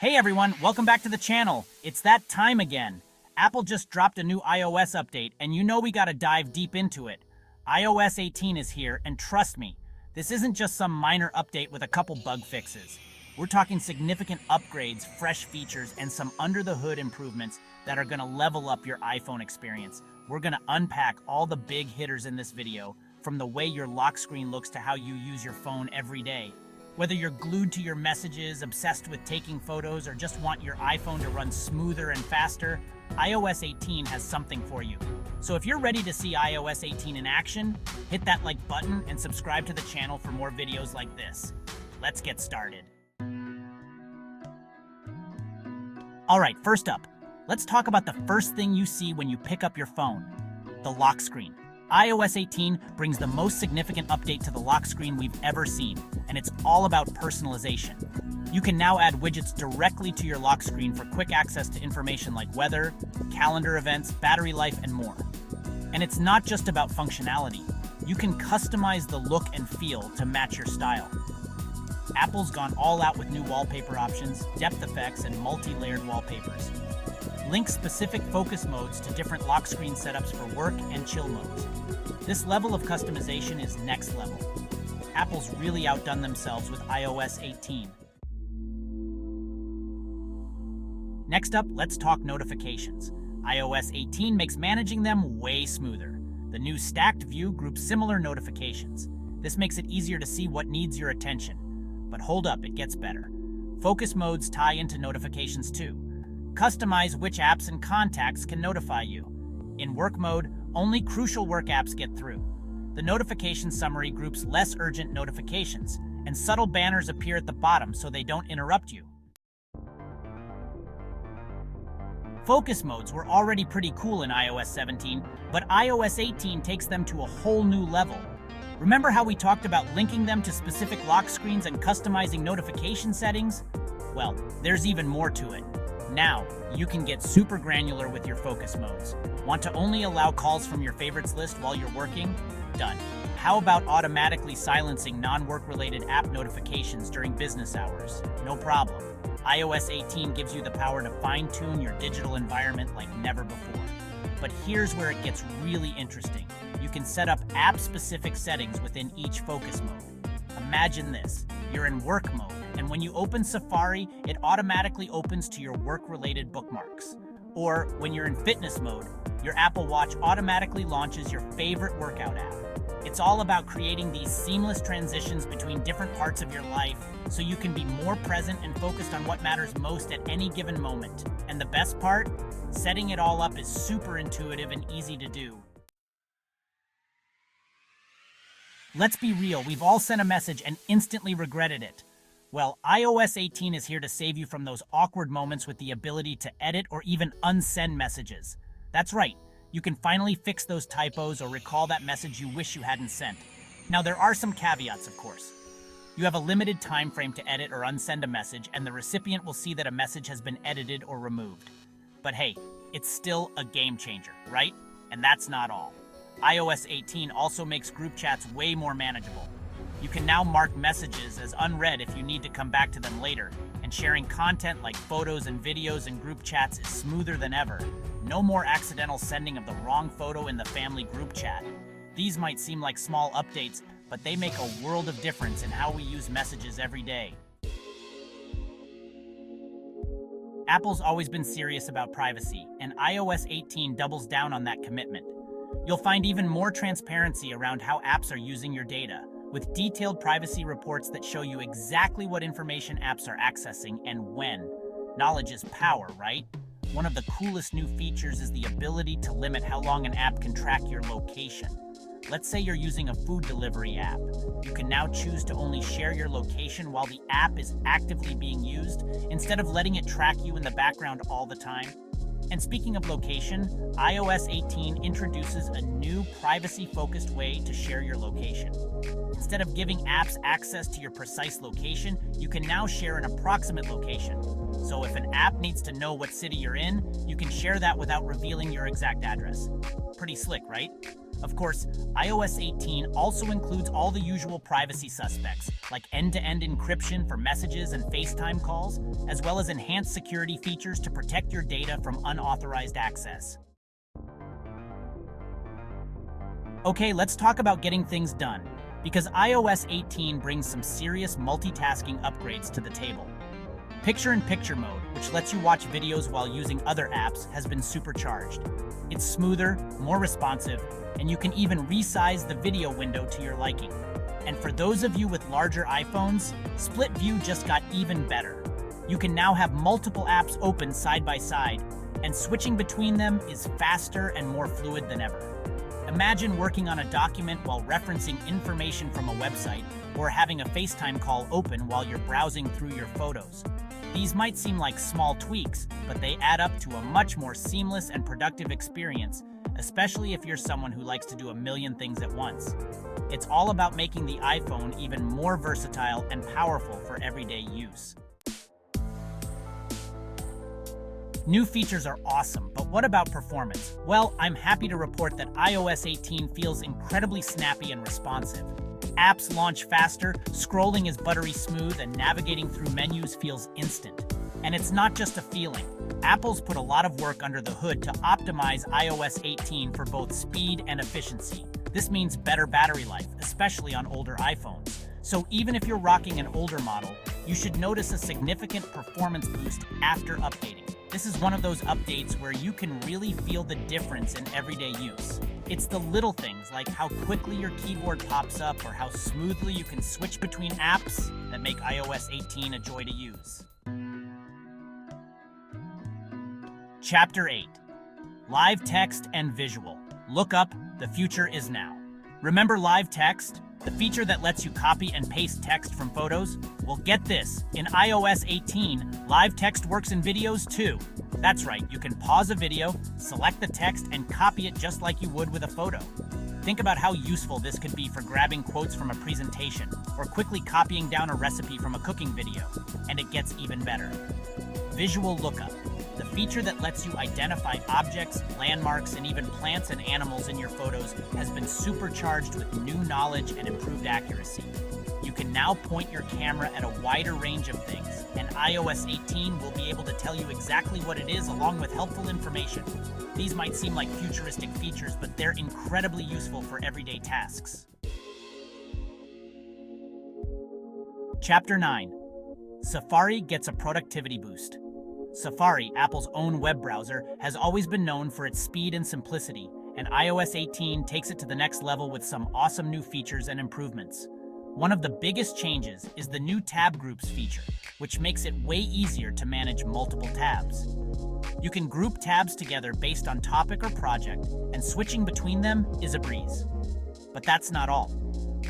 Hey everyone, welcome back to the channel. It's that time again. Apple just dropped a new iOS update, and you know we gotta dive deep into it. iOS 18 is here, and trust me, this isn't just some minor update with a couple bug fixes. We're talking significant upgrades, fresh features, and some under-the-hood improvements that are gonna level up your iPhone experience. We're gonna unpack all the big hitters in this video, from the way your lock screen looks to how you use your phone every day. Whether you're glued to your messages, obsessed with taking photos, or just want your iPhone to run smoother and faster, iOS 18 has something for you. So if you're ready to see iOS 18 in action, hit that like button and subscribe to the channel for more videos like this. Let's get started. Alright, first up, let's talk about the first thing you see when you pick up your phone, the lock screen. iOS 18 brings the most significant update to the lock screen we've ever seen, and it's all about personalization. You can now add widgets directly to your lock screen for quick access to information like weather, calendar events, battery life, and more. And it's not just about functionality. You can customize the look and feel to match your style. Apple's gone all out with new wallpaper options, depth effects, and multi-layered wallpapers. Link specific focus modes to different lock screen setups for work and chill modes. This level of customization is next level. Apple's really outdone themselves with iOS 18. Next up, let's talk notifications. iOS 18 makes managing them way smoother. The new stacked view groups similar notifications. This makes it easier to see what needs your attention. But hold up, it gets better. Focus modes tie into notifications too. Customize which apps and contacts can notify you. In work mode, only crucial work apps get through. The notification summary groups less urgent notifications, and subtle banners appear at the bottom so they don't interrupt you. Focus modes were already pretty cool in iOS 17, but iOS 18 takes them to a whole new level. Remember how we talked about linking them to specific lock screens and customizing notification settings? Well, there's even more to it. Now, you can get super granular with your focus modes. Want to only allow calls from your favorites list while you're working? Done. How about automatically silencing non-work related app notifications during business hours? No problem. iOS 18 gives you the power to fine-tune your digital environment like never before. But here's where it gets really interesting. You can set up app-specific settings within each focus mode. Imagine this. You're in work mode, and when you open Safari, it automatically opens to your work-related bookmarks. Or when you're in fitness mode, your Apple Watch automatically launches your favorite workout app. It's all about creating these seamless transitions between different parts of your life so you can be more present and focused on what matters most at any given moment. And the best part? Setting it all up is super intuitive and easy to do. Let's be real, we've all sent a message and instantly regretted it. Well, iOS 18 is here to save you from those awkward moments with the ability to edit or even unsend messages. That's right, you can finally fix those typos or recall that message you wish you hadn't sent. Now, there are some caveats, of course. You have a limited time frame to edit or unsend a message, and the recipient will see that a message has been edited or removed. But hey, it's still a game changer, right? And that's not all. iOS 18 also makes group chats way more manageable. You can now mark messages as unread if you need to come back to them later, and sharing content like photos and videos in group chats is smoother than ever. No more accidental sending of the wrong photo in the family group chat. These might seem like small updates, but they make a world of difference in how we use messages every day. Apple's always been serious about privacy, and iOS 18 doubles down on that commitment. You'll find even more transparency around how apps are using your data, with detailed privacy reports that show you exactly what information apps are accessing and when. Knowledge is power, right? One of the coolest new features is the ability to limit how long an app can track your location. Let's say you're using a food delivery app. You can now choose to only share your location while the app is actively being used, instead of letting it track you in the background all the time. And speaking of location, iOS 18 introduces a new privacy-focused way to share your location. Instead of giving apps access to your precise location, you can now share an approximate location. So if an app needs to know what city you're in, you can share that without revealing your exact address. Pretty slick, right? Of course, iOS 18 also includes all the usual privacy suspects, like end-to-end encryption for messages and FaceTime calls, as well as enhanced security features to protect your data from unauthorized access. Okay, let's talk about getting things done, because iOS 18 brings some serious multitasking upgrades to the table. Picture-in-picture mode, which lets you watch videos while using other apps, has been supercharged. It's smoother, more responsive, and you can even resize the video window to your liking. And for those of you with larger iPhones, Split View just got even better. You can now have multiple apps open side by side, and switching between them is faster and more fluid than ever. Imagine working on a document while referencing information from a website, or having a FaceTime call open while you're browsing through your photos. These might seem like small tweaks, but they add up to a much more seamless and productive experience, especially if you're someone who likes to do a million things at once. It's all about making the iPhone even more versatile and powerful for everyday use. New features are awesome, but what about performance? Well, I'm happy to report that iOS 18 feels incredibly snappy and responsive. Apps launch faster, scrolling is buttery smooth, and navigating through menus feels instant. And it's not just a feeling. Apple's put a lot of work under the hood to optimize iOS 18 for both speed and efficiency. This means better battery life, especially on older iPhones. So even if you're rocking an older model, you should notice a significant performance boost after updating. This is one of those updates where you can really feel the difference in everyday use. It's the little things like how quickly your keyboard pops up or how smoothly you can switch between apps that make iOS 18 a joy to use. Chapter 8. Live Text and Visual. Look up, the future is now. Remember live text? The feature that lets you copy and paste text from photos? Well, get this. In iOS 18, live text works in videos too. That's right, you can pause a video, select the text, and copy it just like you would with a photo. Think about how useful this could be for grabbing quotes from a presentation, or quickly copying down a recipe from a cooking video. And it gets even better. Visual Lookup. The feature that lets you identify objects, landmarks, and even plants and animals in your photos has been supercharged with new knowledge and improved accuracy. You can now point your camera at a wider range of things, and iOS 18 will be able to tell you exactly what it is along with helpful information. These might seem like futuristic features, but they're incredibly useful for everyday tasks. Chapter 9. Safari gets a productivity boost. Safari, Apple's own web browser, has always been known for its speed and simplicity, and iOS 18 takes it to the next level with some awesome new features and improvements. One of the biggest changes is the new tab groups feature, which makes it way easier to manage multiple tabs. You can group tabs together based on topic or project, and switching between them is a breeze. But that's not all.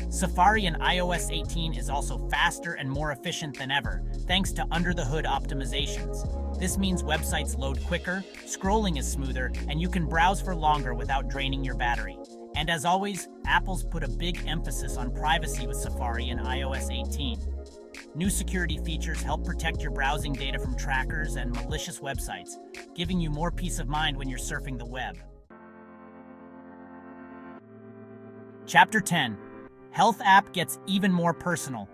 Safari in iOS 18 is also faster and more efficient than ever, thanks to under-the-hood optimizations. This means websites load quicker, scrolling is smoother, and you can browse for longer without draining your battery. And as always, Apple's put a big emphasis on privacy with Safari in iOS 18. New security features help protect your browsing data from trackers and malicious websites, giving you more peace of mind when you're surfing the web. Chapter 10. Health app gets even more personal.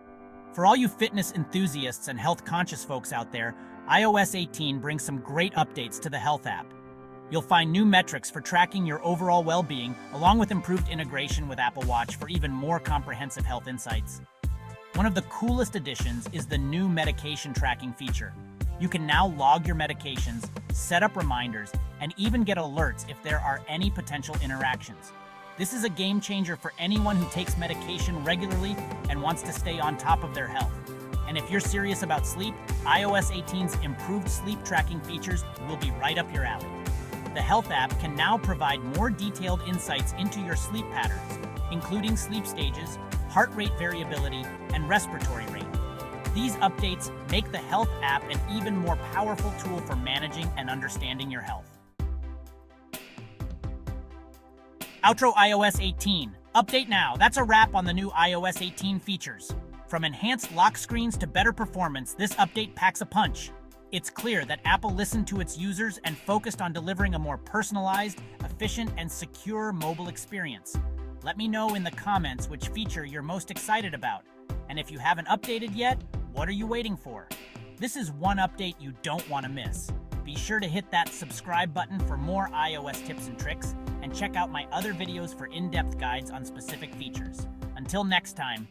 For all you fitness enthusiasts and health-conscious folks out there, iOS 18 brings some great updates to the Health app. You'll find new metrics for tracking your overall well-being, along with improved integration with Apple Watch for even more comprehensive health insights. One of the coolest additions is the new medication tracking feature. You can now log your medications, set up reminders, and even get alerts if there are any potential interactions. This is a game changer for anyone who takes medication regularly and wants to stay on top of their health. And if you're serious about sleep, iOS 18's improved sleep tracking features will be right up your alley. The Health app can now provide more detailed insights into your sleep patterns, including sleep stages, heart rate variability, and respiratory rate. These updates make the Health app an even more powerful tool for managing and understanding your health. Outro iOS 18. Update now. That's a wrap on the new iOS 18 features. From enhanced lock screens to better performance, this update packs a punch. It's clear that Apple listened to its users and focused on delivering a more personalized, efficient, and secure mobile experience. Let me know in the comments which feature you're most excited about. And if you haven't updated yet, what are you waiting for? This is one update you don't want to miss. Be sure to hit that subscribe button for more iOS tips and tricks, and check out my other videos for in-depth guides on specific features. Until next time,